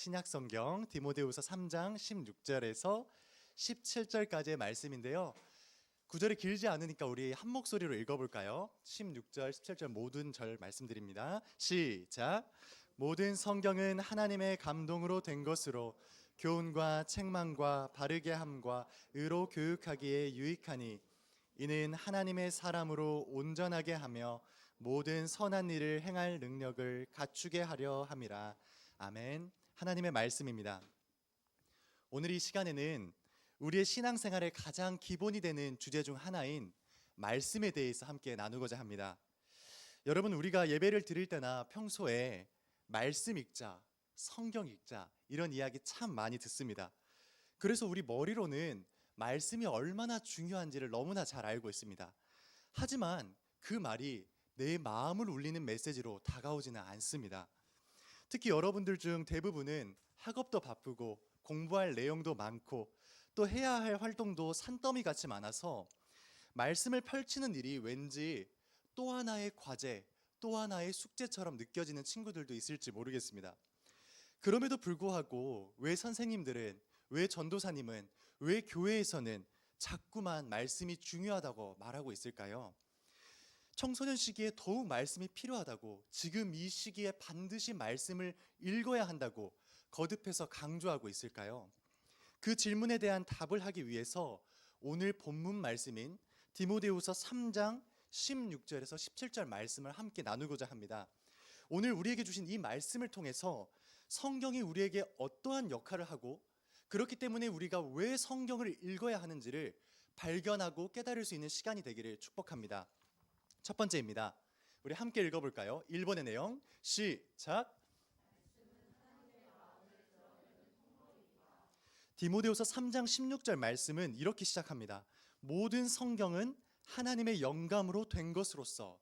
신약성경 디모데후서 3장 16절에서 17절까지의 말씀인데요. 구절이 길지 않으니까 우리 한 목소리로 읽어볼까요? 16절, 17절 모든 절 말씀드립니다. 시작! 모든 성경은 하나님의 감동으로 된 것으로 교훈과 책망과 바르게 함과 의로 교육하기에 유익하니 이는 하나님의 사람으로 온전하게 하며 모든 선한 일을 행할 능력을 갖추게 하려 함이라. 아멘. 하나님의 말씀입니다. 오늘 이 시간에는 우리의 신앙생활의 가장 기본이 되는 주제 중 하나인 말씀에 대해서 함께 나누고자 합니다. 여러분, 우리가 예배를 드릴 때나 평소에 말씀 읽자, 성경 읽자 이런 이야기 참 많이 듣습니다. 그래서 우리 머리로는 말씀이 얼마나 중요한지를 너무나 잘 알고 있습니다. 하지만 그 말이 내 마음을 울리는 메시지로 다가오지는 않습니다. 특히 여러분들 중 대부분은 학업도 바쁘고 공부할 내용도 많고 또 해야 할 활동도 산더미 같이 많아서 말씀을 펼치는 일이 왠지 또 하나의 과제, 또 하나의 숙제처럼 느껴지는 친구들도 있을지 모르겠습니다. 그럼에도 불구하고 왜 선생님들은, 왜 전도사님은, 왜 교회에서는 자꾸만 말씀이 중요하다고 말하고 있을까요? 청소년 시기에 더욱 말씀이 필요하다고, 지금 이 시기에 반드시 말씀을 읽어야 한다고 거듭해서 강조하고 있을까요? 그 질문에 대한 답을 하기 위해서 오늘 본문 말씀인 디모데후서 3장 16절에서 17절 말씀을 함께 나누고자 합니다. 오늘 우리에게 주신 이 말씀을 통해서 성경이 우리에게 어떠한 역할을 하고, 그렇기 때문에 우리가 왜 성경을 읽어야 하는지를 발견하고 깨달을 수 있는 시간이 되기를 축복합니다. 첫 번째입니다. 우리 함께 읽어볼까요? 1번의 내용 시작! 디모데후서 3장 16절 말씀은 이렇게 시작합니다. 모든 성경은 하나님의 영감으로 된 것으로서.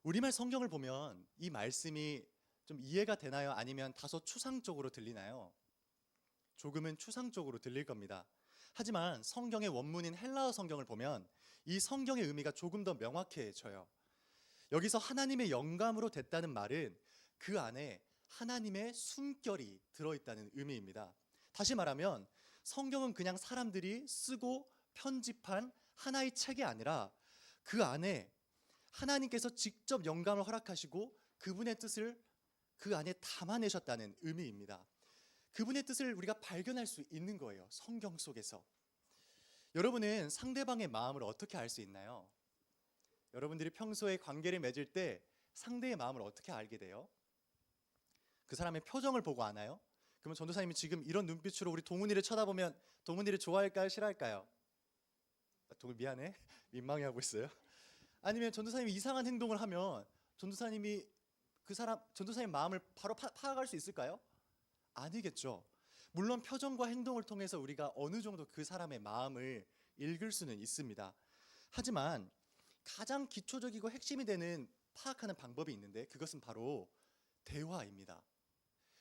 우리말 성경을 보면 이 말씀이 좀 이해가 되나요? 아니면 다소 추상적으로 들리나요? 조금은 추상적으로 들릴 겁니다. 하지만 성경의 원문인 헬라어 성경을 보면 이 성경의 의미가 조금 더 명확해져요. 여기서 하나님의 영감으로 됐다는 말은 그 안에 하나님의 숨결이 들어있다는 의미입니다. 다시 말하면 성경은 그냥 사람들이 쓰고 편집한 하나의 책이 아니라 그 안에 하나님께서 직접 영감을 허락하시고 그분의 뜻을 그 안에 담아내셨다는 의미입니다. 그분의 뜻을 우리가 발견할 수 있는 거예요. 성경 속에서. 여러분은 상대방의 마음을 어떻게 알 수 있나요? 여러분들이 평소에 관계를 맺을 때 상대의 마음을 어떻게 알게 돼요? 그 사람의 표정을 보고 아나요? 그러면 전도사님이 지금 이런 눈빛으로 우리 동훈이를 쳐다보면 동훈이를 좋아할까요? 싫어할까요? 동훈 미안해. 민망해하고 있어요. 아니면 전도사님이 이상한 행동을 하면 전도사님이 전도사님 마음을 바로 파악할 수 있을까요? 아니겠죠. 물론 표정과 행동을 통해서 우리가 어느 정도 그 사람의 마음을 읽을 수는 있습니다. 하지만 가장 기초적이고 핵심이 되는 파악하는 방법이 있는데 그것은 바로 대화입니다.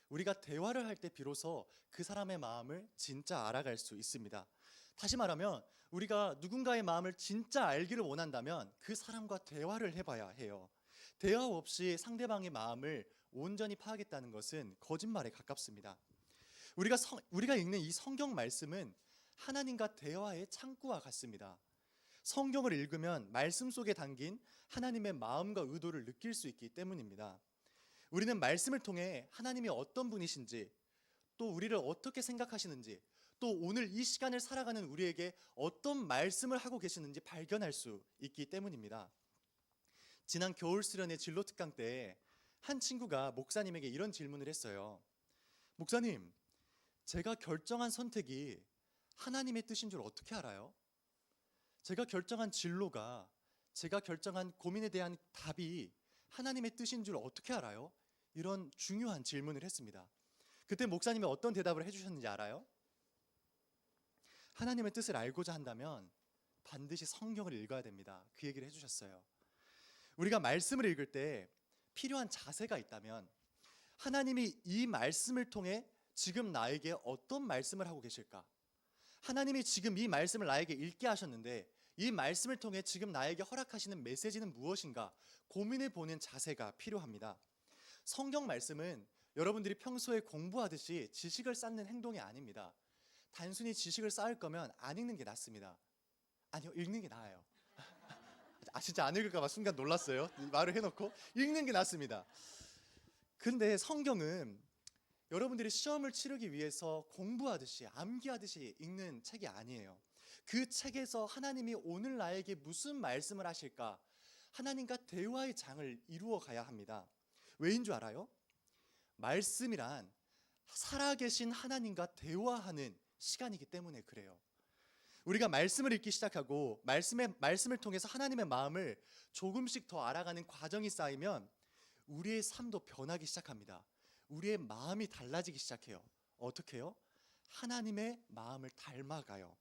우리가 대화를 할 때 비로소 그 사람의 마음을 진짜 알아갈 수 있습니다. 다시 말하면 우리가 누군가의 마음을 진짜 알기를 원한다면 그 사람과 대화를 해봐야 해요. 대화 없이 상대방의 마음을 온전히 파악했다는 것은 거짓말에 가깝습니다. 우리가 읽는 이 성경 말씀은 하나님과 대화의 창구와 같습니다. 성경을 읽으면 말씀 속에 담긴 하나님의 마음과 의도를 느낄 수 있기 때문입니다. 우리는 말씀을 통해 하나님이 어떤 분이신지, 또 우리를 어떻게 생각하시는지, 또 오늘 이 시간을 살아가는 우리에게 어떤 말씀을 하고 계시는지 발견할 수 있기 때문입니다. 지난 겨울 수련회 진로 특강 때 한 친구가 목사님에게 이런 질문을 했어요. 목사님, 제가 결정한 선택이 하나님의 뜻인 줄 어떻게 알아요? 제가 결정한 진로가, 제가 결정한 고민에 대한 답이 하나님의 뜻인 줄 어떻게 알아요? 이런 중요한 질문을 했습니다. 그때 목사님이 어떤 대답을 해주셨는지 알아요? 하나님의 뜻을 알고자 한다면 반드시 성경을 읽어야 됩니다. 그 얘기를 해주셨어요. 우리가 말씀을 읽을 때 필요한 자세가 있다면 하나님이 이 말씀을 통해 지금 나에게 어떤 말씀을 하고 계실까? 하나님이 지금 이 말씀을 나에게 읽게 하셨는데 이 말씀을 통해 지금 나에게 허락하시는 메시지는 무엇인가 고민해 보는 자세가 필요합니다. 성경 말씀은 여러분들이 평소에 공부하듯이 지식을 쌓는 행동이 아닙니다. 단순히 지식을 쌓을 거면 안 읽는 게 낫습니다. 아니요, 읽는 게 나아요. 진짜 안 읽을까 봐 순간 놀랐어요. 말을 해놓고 읽는 게 낫습니다. 근데 성경은 여러분들이 시험을 치르기 위해서 공부하듯이 암기하듯이 읽는 책이 아니에요. 그 책에서 하나님이 오늘 나에게 무슨 말씀을 하실까? 하나님과 대화의 장을 이루어 가야 합니다. 왜인 줄 알아요? 말씀이란 살아계신 하나님과 대화하는 시간이기 때문에 그래요. 우리가 말씀을 읽기 시작하고 말씀을 통해서 하나님의 마음을 조금씩 더 알아가는 과정이 쌓이면 우리의 삶도 변하기 시작합니다. 우리의 마음이 달라지기 시작해요. 어떻게 해요? 하나님의 마음을 닮아가요.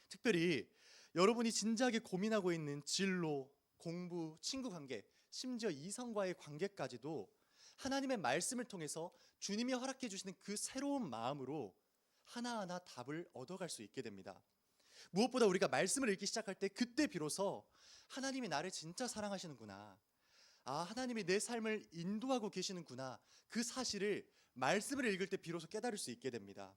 특별히 여러분이 진지하게 고민하고 있는 진로, 공부, 친구 관계, 심지어 이성과의 관계까지도 하나님의 말씀을 통해서 주님이 허락해 주시는 그 새로운 마음으로 하나하나 답을 얻어갈 수 있게 됩니다. 무엇보다 우리가 말씀을 읽기 시작할 때 그때 비로소 하나님이 나를 진짜 사랑하시는구나, 하나님이 내 삶을 인도하고 계시는구나, 그 사실을 말씀을 읽을 때 비로소 깨달을 수 있게 됩니다.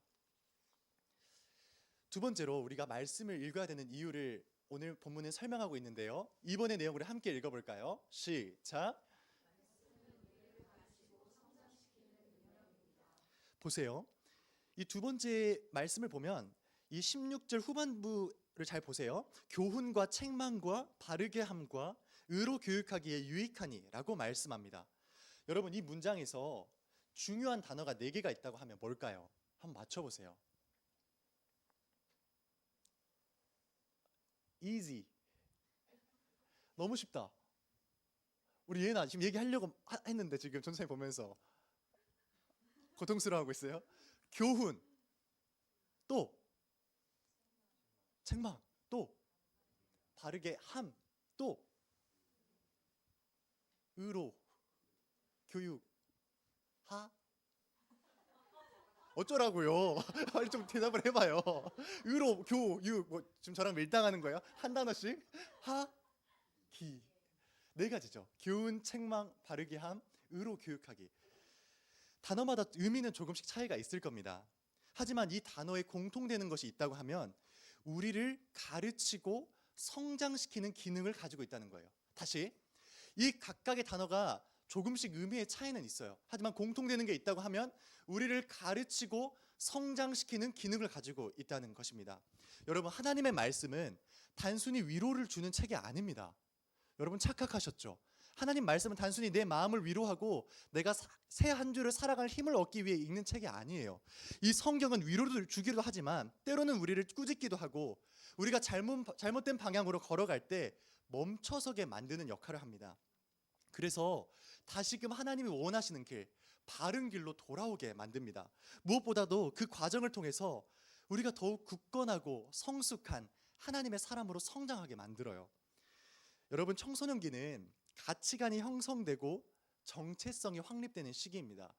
두 번째로 우리가 말씀을 읽어야 되는 이유를 오늘 본문은 설명하고 있는데요. 이번의 내용을 함께 읽어볼까요? 시작. 보세요. 이 두 번째 말씀을 보면 이 16절 후반부를 잘 보세요. 교훈과 책망과 바르게 함과 의로 교육하기에 유익하니 라고 말씀합니다. 여러분, 이 문장에서 중요한 단어가 4개가 있다고 하면 뭘까요? 한번 맞춰보세요. easy. 너무 쉽다. 우리 예나 지금 얘기하려고 했는데 지금 전선생님 보면서 고통스러워하고 있어요. 교훈, 또 책망, 또 바르게 함, 또 의로 교육 하. 어쩌라고요? 빨리 좀 대답을 해봐요. 의로 교육, 뭐 지금 저랑 밀당하는 거예요? 한 단어씩. 하, 기. 4가지죠. 교훈, 책망, 바르게 함, 의로 교육하기. 단어마다 의미는 조금씩 차이가 있을 겁니다. 하지만 이 단어에 공통되는 것이 있다고 하면 우리를 가르치고 성장시키는 기능을 가지고 있다는 거예요. 다시, 이 각각의 단어가 조금씩 의미의 차이는 있어요. 하지만 공통되는 게 있다고 하면 우리를 가르치고 성장시키는 기능을 가지고 있다는 것입니다. 여러분, 하나님의 말씀은 단순히 위로를 주는 책이 아닙니다. 여러분, 착각하셨죠? 하나님 말씀은 단순히 내 마음을 위로하고 내가 새 한 주를 살아갈 힘을 얻기 위해 읽는 책이 아니에요. 이 성경은 위로를 주기도 하지만 때로는 우리를 꾸짖기도 하고 우리가 잘못된 방향으로 걸어갈 때 멈춰서게 만드는 역할을 합니다. 그래서 다시금 하나님이 원하시는 길, 바른 길로 돌아오게 만듭니다. 무엇보다도 그 과정을 통해서 우리가 더욱 굳건하고 성숙한 하나님의 사람으로 성장하게 만들어요. 여러분, 청소년기는 가치관이 형성되고 정체성이 확립되는 시기입니다.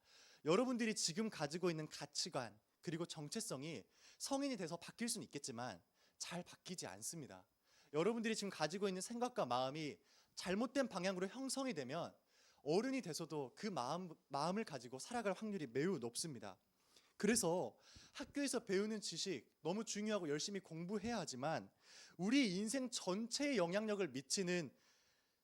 여러분들이 지금 가지고 있는 가치관 그리고 정체성이 성인이 돼서 바뀔 수는 있겠지만 잘 바뀌지 않습니다. 여러분들이 지금 가지고 있는 생각과 마음이 잘못된 방향으로 형성이 되면 어른이 돼서도 그 마음을 가지고 살아갈 확률이 매우 높습니다. 그래서 학교에서 배우는 지식 너무 중요하고 열심히 공부해야 하지만 우리 인생 전체에 영향력을 미치는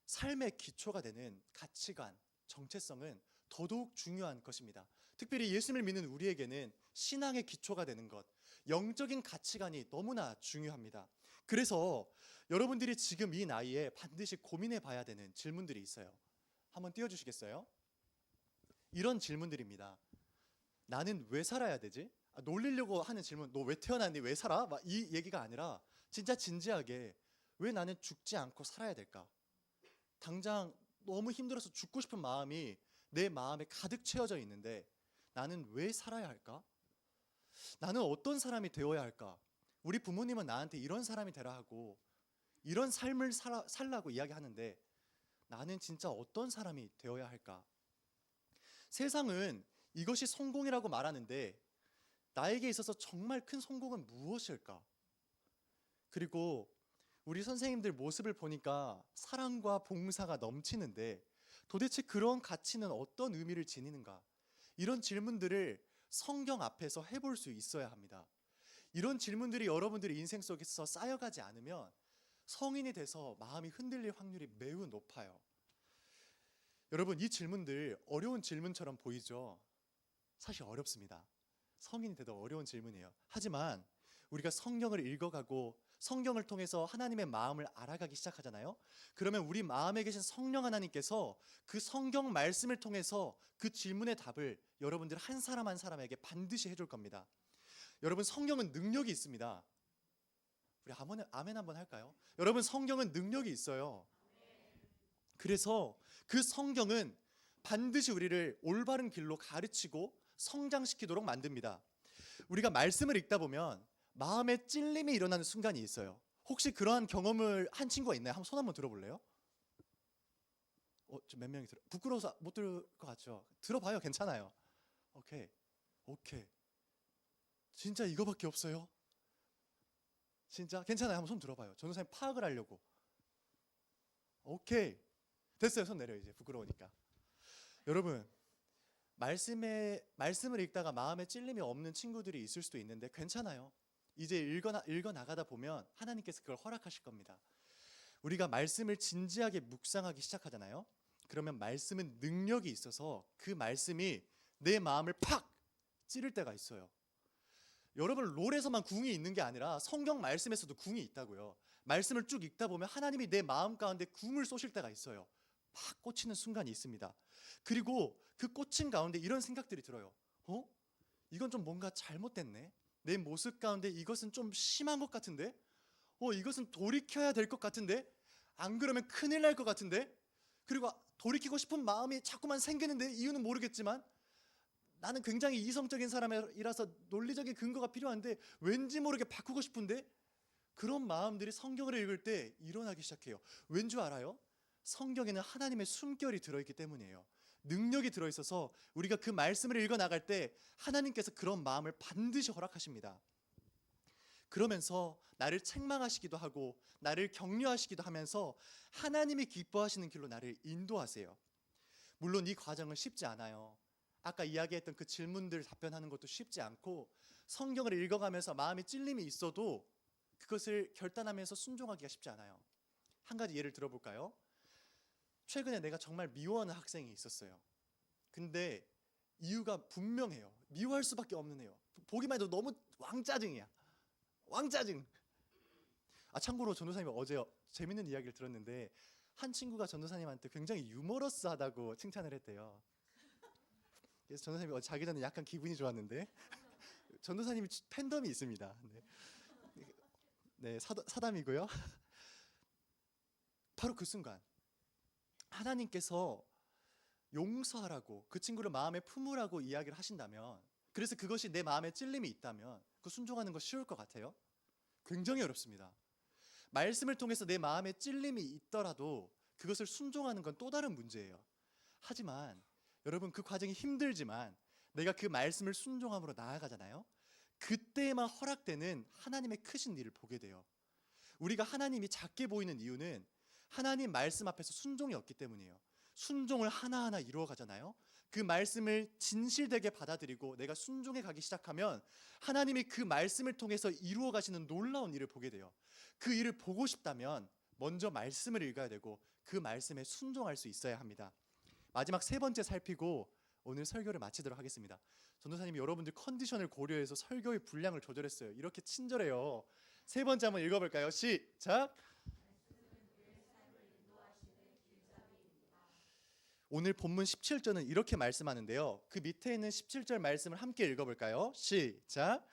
삶의 기초가 되는 가치관, 정체성은 더더욱 중요한 것입니다. 특별히 예수님을 믿는 우리에게는 신앙의 기초가 되는 것, 영적인 가치관이 너무나 중요합니다. 그래서 여러분들이 지금 이 나이에 반드시 고민해 봐야 되는 질문들이 있어요. 한번 띄워주시겠어요? 이런 질문들입니다. 나는 왜 살아야 되지? 놀리려고 하는 질문, 너 왜 태어났니? 왜 살아? 막 이 얘기가 아니라 진짜 진지하게 왜 나는 죽지 않고 살아야 될까? 당장 너무 힘들어서 죽고 싶은 마음이 내 마음에 가득 채워져 있는데 나는 왜 살아야 할까? 나는 어떤 사람이 되어야 할까? 우리 부모님은 나한테 이런 사람이 되라 하고 이런 삶을 살라고 이야기하는데 나는 진짜 어떤 사람이 되어야 할까? 세상은 이것이 성공이라고 말하는데 나에게 있어서 정말 큰 성공은 무엇일까? 그리고 우리 선생님들 모습을 보니까 사랑과 봉사가 넘치는데 도대체 그런 가치는 어떤 의미를 지니는가? 이런 질문들을 성경 앞에서 해볼 수 있어야 합니다. 이런 질문들이 여러분들의 인생 속에서 쌓여가지 않으면 성인이 돼서 마음이 흔들릴 확률이 매우 높아요. 여러분, 이 질문들 어려운 질문처럼 보이죠? 사실 어렵습니다. 성인이 돼도 어려운 질문이에요. 하지만 우리가 성경을 읽어가고 성경을 통해서 하나님의 마음을 알아가기 시작하잖아요. 그러면 우리 마음에 계신 성령 하나님께서 그 성경 말씀을 통해서 그 질문의 답을 여러분들 한 사람 한 사람에게 반드시 해줄 겁니다. 여러분, 성경은 능력이 있습니다. 우리 아멘 한번 할까요? 여러분, 성경은 능력이 있어요. 그래서 그 성경은 반드시 우리를 올바른 길로 가르치고 성장시키도록 만듭니다. 우리가 말씀을 읽다 보면 마음에 찔림이 일어나는 순간이 있어요. 혹시 그러한 경험을 한 친구가 있나요? 한번 손 한번 들어볼래요? 좀 몇 명이 부끄러워서 못 들을 것 같죠? 들어봐요. 괜찮아요. 오케이. 진짜 이거밖에 없어요? 진짜? 괜찮아요. 한번 손 들어봐요. 전도사님 파악을 하려고. 오케이. 됐어요. 손 내려 이제. 부끄러우니까. 여러분, 말씀을 읽다가 마음에 찔림이 없는 친구들이 있을 수도 있는데 괜찮아요. 이제 읽어 나가다 보면 하나님께서 그걸 허락하실 겁니다. 우리가 말씀을 진지하게 묵상하기 시작하잖아요. 그러면 말씀은 능력이 있어서 그 말씀이 내 마음을 팍 찌를 때가 있어요. 여러분, 롤에서만 궁이 있는 게 아니라 성경 말씀에서도 궁이 있다고요. 말씀을 쭉 읽다 보면 하나님이 내 마음 가운데 궁을 쏘실 때가 있어요. 팍 꽂히는 순간이 있습니다. 그리고 그 꽂힌 가운데 이런 생각들이 들어요. 이건 좀 뭔가 잘못됐네. 내 모습 가운데 이것은 좀 심한 것 같은데? 이것은 돌이켜야 될 것 같은데? 안 그러면 큰일 날 것 같은데? 그리고 돌이키고 싶은 마음이 자꾸만 생기는데 이유는 모르겠지만 나는 굉장히 이성적인 사람이라서 논리적인 근거가 필요한데 왠지 모르게 바꾸고 싶은데, 그런 마음들이 성경을 읽을 때 일어나기 시작해요. 왠 줄 알아요? 성경에는 하나님의 숨결이 들어있기 때문이에요. 능력이 들어있어서 우리가 그 말씀을 읽어 나갈 때 하나님께서 그런 마음을 반드시 허락하십니다. 그러면서 나를 책망하시기도 하고 나를 격려하시기도 하면서 하나님이 기뻐하시는 길로 나를 인도하세요. 물론 이 과정은 쉽지 않아요. 아까 이야기했던 그 질문들 답변하는 것도 쉽지 않고, 성경을 읽어가면서 마음에 찔림이 있어도 그것을 결단하면서 순종하기가 쉽지 않아요. 한 가지 예를 들어볼까요? 최근에 내가 정말 미워하는 학생이 있었어요. 근데 이유가 분명해요. 미워할 수밖에 없는 애요. 보기만 해도 너무 왕짜증이야. 왕짜증. 참고로 전도사님이 어제 재밌는 이야기를 들었는데 한 친구가 전도사님한테 굉장히 유머러스하다고 칭찬을 했대요. 그래서 전도사님이 자기 전에 약간 기분이 좋았는데 전도사님이 팬덤이 있습니다. 네, 사담이고요. 바로 그 순간 하나님께서 용서하라고, 그 친구를 마음에 품으라고 이야기를 하신다면, 그래서 그것이 내 마음에 찔림이 있다면 그 순종하는 거 쉬울 것 같아요? 굉장히 어렵습니다. 말씀을 통해서 내 마음에 찔림이 있더라도 그것을 순종하는 건 또 다른 문제예요. 하지만 여러분, 그 과정이 힘들지만 내가 그 말씀을 순종함으로 나아가잖아요. 그때만 허락되는 하나님의 크신 일을 보게 돼요. 우리가 하나님이 작게 보이는 이유는 하나님 말씀 앞에서 순종이 없기 때문이에요. 순종을 하나하나 이루어 가잖아요. 그 말씀을 진실되게 받아들이고 내가 순종해 가기 시작하면 하나님이 그 말씀을 통해서 이루어 가시는 놀라운 일을 보게 돼요. 그 일을 보고 싶다면 먼저 말씀을 읽어야 되고 그 말씀에 순종할 수 있어야 합니다. 마지막 세 번째 살피고 오늘 설교를 마치도록 하겠습니다. 전도사님이 여러분들 컨디션을 고려해서 설교의 분량을 조절했어요. 이렇게 친절해요. 세 번째 한번 읽어볼까요? 시작! 오늘 본문 17절은 이렇게 말씀하는데요. 그 밑에 있는 17절 말씀을 함께 읽어볼까요? 시작!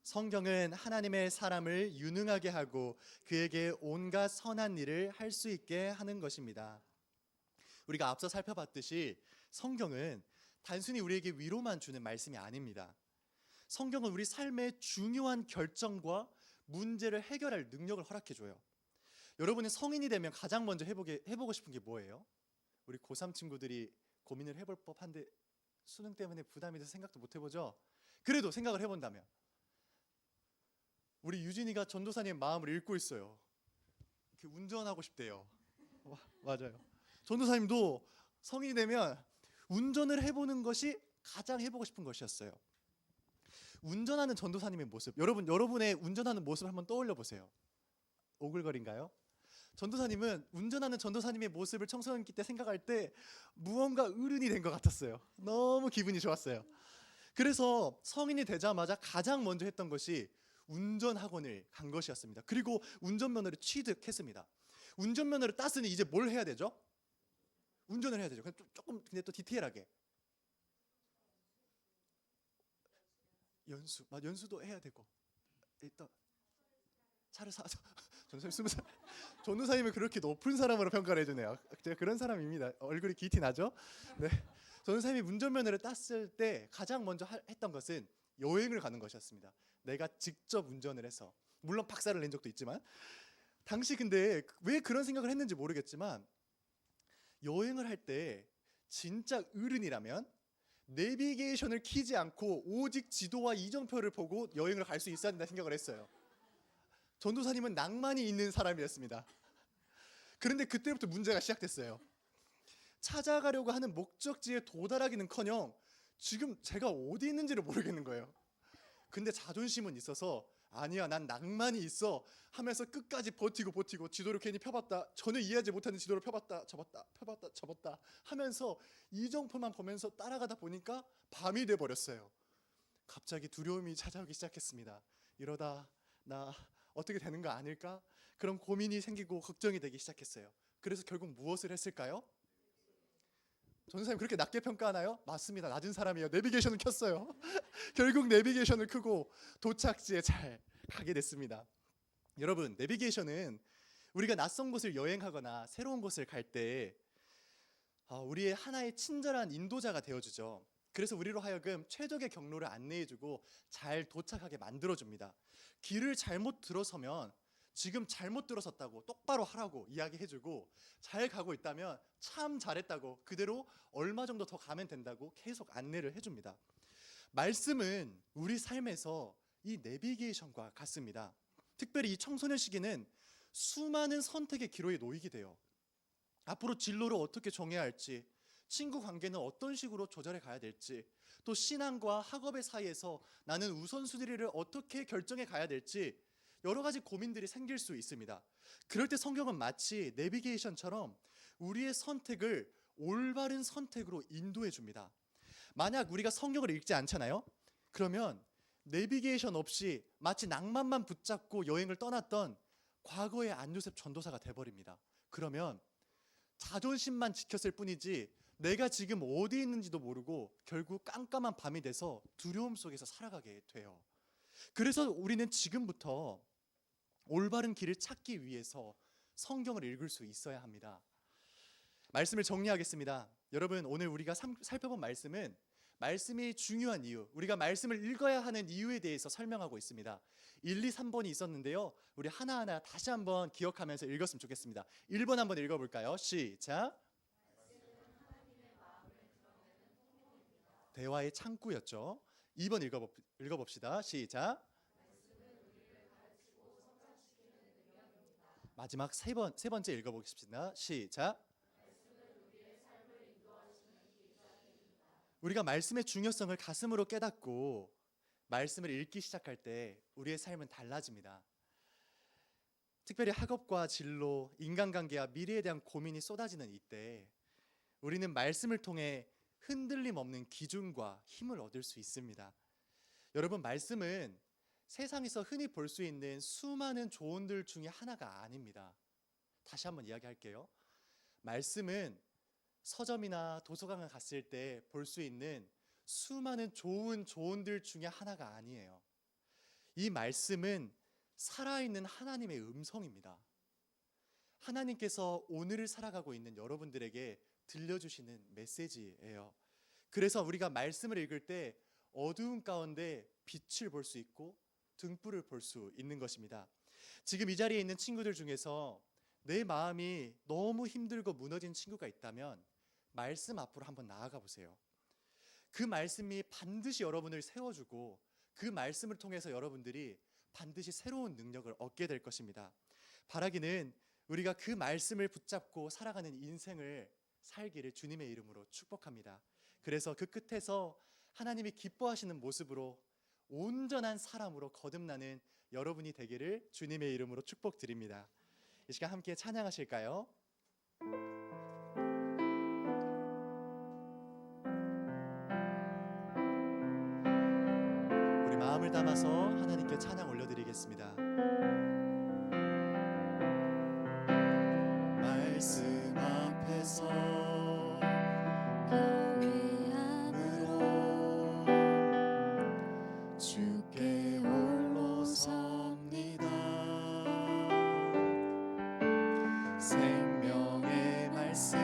성경은 하나님의 사람을 유능하게 하고 그에게 온갖 선한 일을 할 수 있게 하는 것입니다. 우리가 앞서 살펴봤듯이 성경은 단순히 우리에게 위로만 주는 말씀이 아닙니다. 성경은 우리 삶의 중요한 결정과 문제를 해결할 능력을 허락해줘요. 여러분이 성인이 되면 가장 먼저 해보고 싶은 게 뭐예요? 우리 고3 친구들이 고민을 해볼 법한데 수능 때문에 부담이 돼서 생각도 못 해보죠? 그래도 생각을 해본다면 우리 유진이가 전도사님의 마음을 읽고 있어요. 운전하고 싶대요. 맞아요. 전도사님도 성인이 되면 운전을 해보는 것이 가장 해보고 싶은 것이었어요. 운전하는 전도사님의 모습, 여러분의 운전하는 모습 한번 떠올려 보세요. 오글거린가요? 전도사님은 운전하는 전도사님의 모습을 청소년기 때 생각할 때 무언가 어른이 된 것 같았어요. 너무 기분이 좋았어요. 그래서 성인이 되자마자 가장 먼저 했던 것이 운전학원을 간 것이었습니다. 그리고 운전면허를 취득했습니다. 운전면허를 땄으니 이제 뭘 해야 되죠? 운전을 해야 되죠. 조금 근데 또 디테일하게 연수도 해야 되고 일단 차를 사 전도사님 20살 전도사님을 그렇게 높은 사람으로 평가를 해주네요. 제가 그런 사람입니다. 얼굴이 기티 나죠? 네. 전도사님이 운전면허를 땄을 때 가장 먼저 했던 것은 여행을 가는 것이었습니다. 내가 직접 운전을 해서, 물론 박살을 낸 적도 있지만, 당시 근데 왜 그런 생각을 했는지 모르겠지만 여행을 할 때 진짜 어른이라면 내비게이션을 키지 않고 오직 지도와 이정표를 보고 여행을 갈 수 있어야 된다 생각을 했어요. 전도사님은 낭만이 있는 사람이었습니다. 그런데 그때부터 문제가 시작됐어요. 찾아가려고 하는 목적지에 도달하기는커녕 지금 제가 어디 있는지를 모르겠는 거예요. 근데 자존심은 있어서 아니야, 난 낭만이 있어 하면서 끝까지 버티고 지도를 괜히 펴봤다, 전혀 이해하지 못하는 지도를 펴봤다 접었다 하면서 이정표만 보면서 따라가다 보니까 밤이 돼 버렸어요. 갑자기 두려움이 찾아오기 시작했습니다. 이러다 나 어떻게 되는 거 아닐까? 그런 고민이 생기고 걱정이 되기 시작했어요. 그래서 결국 무엇을 했을까요? 전도사님 그렇게 낮게 평가하나요? 맞습니다. 낮은 사람이에요. 내비게이션을 켰어요. 결국 내비게이션을 켜고 도착지에 잘 가게 됐습니다. 여러분, 내비게이션은 우리가 낯선 곳을 여행하거나 새로운 곳을 갈 때 우리의 하나의 친절한 인도자가 되어주죠. 그래서 우리로 하여금 최적의 경로를 안내해주고 잘 도착하게 만들어줍니다. 길을 잘못 들어서면 지금 잘못 들어섰다고 똑바로 하라고 이야기해주고, 잘 가고 있다면 참 잘했다고 그대로 얼마 정도 더 가면 된다고 계속 안내를 해줍니다. 말씀은 우리 삶에서 이 내비게이션과 같습니다. 특별히 이 청소년 시기는 수많은 선택의 기로에 놓이게 돼요. 앞으로 진로를 어떻게 정해야 할지, 친구 관계는 어떤 식으로 조절해 가야 될지, 또 신앙과 학업의 사이에서 나는 우선순위를 어떻게 결정해 가야 될지 여러 가지 고민들이 생길 수 있습니다. 그럴 때 성경은 마치 내비게이션처럼 우리의 선택을 올바른 선택으로 인도해 줍니다. 만약 우리가 성경을 읽지 않잖아요? 그러면 내비게이션 없이 마치 낭만만 붙잡고 여행을 떠났던 과거의 안요셉 전도사가 돼버립니다. 그러면 자존심만 지켰을 뿐이지 내가 지금 어디 있는지도 모르고 결국 깜깜한 밤이 돼서 두려움 속에서 살아가게 돼요. 그래서 우리는 지금부터 올바른 길을 찾기 위해서 성경을 읽을 수 있어야 합니다. 말씀을 정리하겠습니다. 여러분, 오늘 우리가 살펴본 말씀은 말씀이 중요한 이유, 우리가 말씀을 읽어야 하는 이유에 대해서 설명하고 있습니다. 1, 2, 3번이 있었는데요. 우리 하나하나 다시 한번 기억하면서 읽었으면 좋겠습니다. 1번 한번 읽어볼까요? 시작. 대화의 창구였죠. 2번 읽어봅시다. 시작. 마지막 세 번째 읽어보겠습니다. 시작. 우리가 말씀의 중요성을 가슴으로 깨닫고 말씀을 읽기 시작할 때 우리의 삶은 달라집니다. 특별히 학업과 진로, 인간관계와 미래에 대한 고민이 쏟아지는 이때 우리는 말씀을 통해 흔들림 없는 기준과 힘을 얻을 수 있습니다. 여러분, 말씀은 세상에서 흔히 볼 수 있는 수많은 조언들 중에 하나가 아닙니다. 다시 한번 이야기할게요. 말씀은 서점이나 도서관을 갔을 때 볼 수 있는 수많은 좋은 조언들 중에 하나가 아니에요. 이 말씀은 살아있는 하나님의 음성입니다. 하나님께서 오늘을 살아가고 있는 여러분들에게 들려주시는 메시지예요. 그래서 우리가 말씀을 읽을 때 어두운 가운데 빛을 볼 수 있고 등불을 볼 수 있는 것입니다. 지금 이 자리에 있는 친구들 중에서 내 마음이 너무 힘들고 무너진 친구가 있다면 말씀 앞으로 한번 나아가 보세요. 그 말씀이 반드시 여러분을 세워주고 그 말씀을 통해서 여러분들이 반드시 새로운 능력을 얻게 될 것입니다. 바라기는 우리가 그 말씀을 붙잡고 살아가는 인생을 살기를 주님의 이름으로 축복합니다. 그래서 그 끝에서 하나님이 기뻐하시는 모습으로 온전한 사람으로 거듭나는 여러분이 되기를 주님의 이름으로 축복드립니다. 이 시간 함께 찬양하실까요? 우리 마음을 담아서 하나님께 찬양 올려드리겠습니다. 말씀 앞에서 주께 홀로 섭니다. 생명의 말씀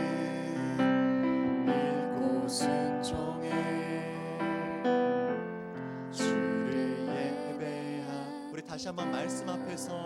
읽고 순종해 주를 예배하. 우리 다시 한번 말씀 앞에서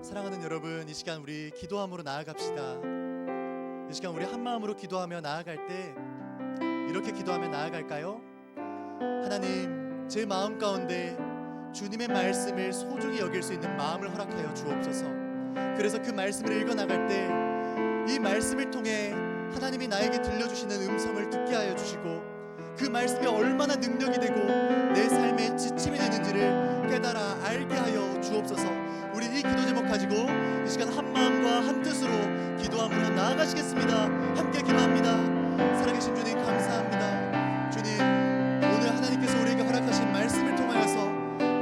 사랑하는 여러분, 이 시간 우리 기도함으로 나아갑시다. 이 시간 우리 한 마음으로 기도하며 나아갈 때 이렇게 기도하며 나아갈까요? 하나님, 제 마음 가운데 주님의 말씀을 소중히 여길 수 있는 마음을 허락하여 주옵소서. 그래서 그 말씀을 읽어 나갈 때 이 말씀을 통해 하나님이 나에게 들려주시는 음성을 듣게 하여 주시고, 그 말씀이 얼마나 능력이 되고 내 삶에 지침이 되는지를 깨달아 알게 하여 주옵소서. 우리 이 기도 제목 가지고 이 시간 한 마음과 한 뜻으로 기도함으로 나아가시겠습니다. 함께 기도합니다. 살아계신 주님, 감사합니다. 주님, 오늘 하나님께서 우리에게 허락하신 말씀을 통하여서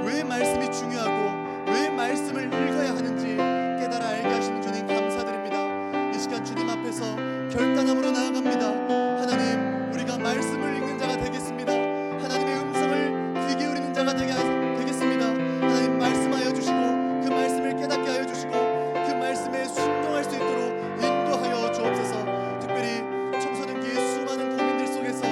왜 말씀이 중요하고 왜 말씀을 읽어야 하는지 깨달아 알게 하시는 주님, 감사드립니다. 이 시간 주님 앞에서 결단함으로 나아갑니다. 하나님, 우리가 말씀을 읽는 자가 되겠습니다. 하나님의 음성을 귀 기울이는 자가 되겠습니다. 하나님, 말씀하여 주시고 그 말씀을 깨닫게 하여 주시고 그 말씀에 순종할 수 있도록 인도하여 주옵소서. 특별히 청소년기의 수많은 고민들 속에서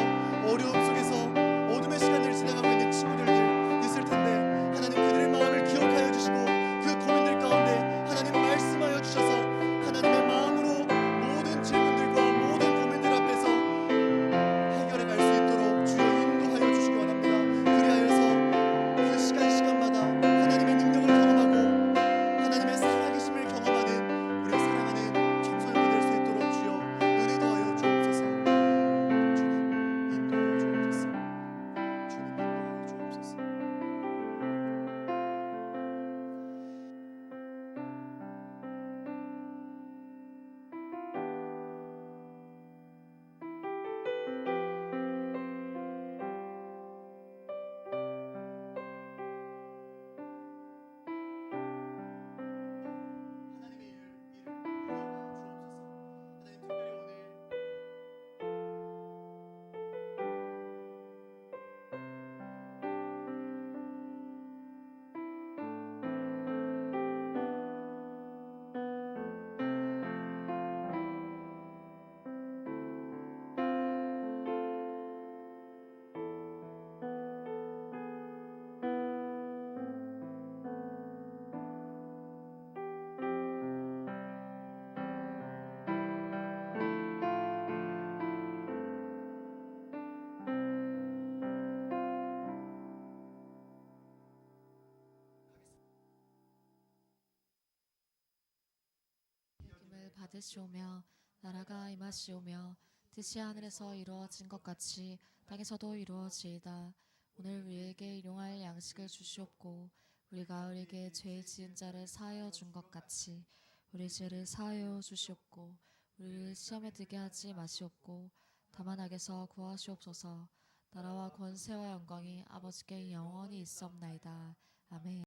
받으시오며 나라가 임하시오며 뜻이 하늘에서 이루어진 것 같이 땅에서도 이루어지이다. 오늘 우리에게 일용할 양식을 주시옵고 우리가 우리에게 죄 지은 자를 사하여 준 것 같이 우리 죄를 사하여 주시옵고 우리를 시험에 들게 하지 마시옵고 다만 악에서 구하시옵소서. 나라와 권세와 영광이 아버지께 영원히 있사옵나이다. 아멘.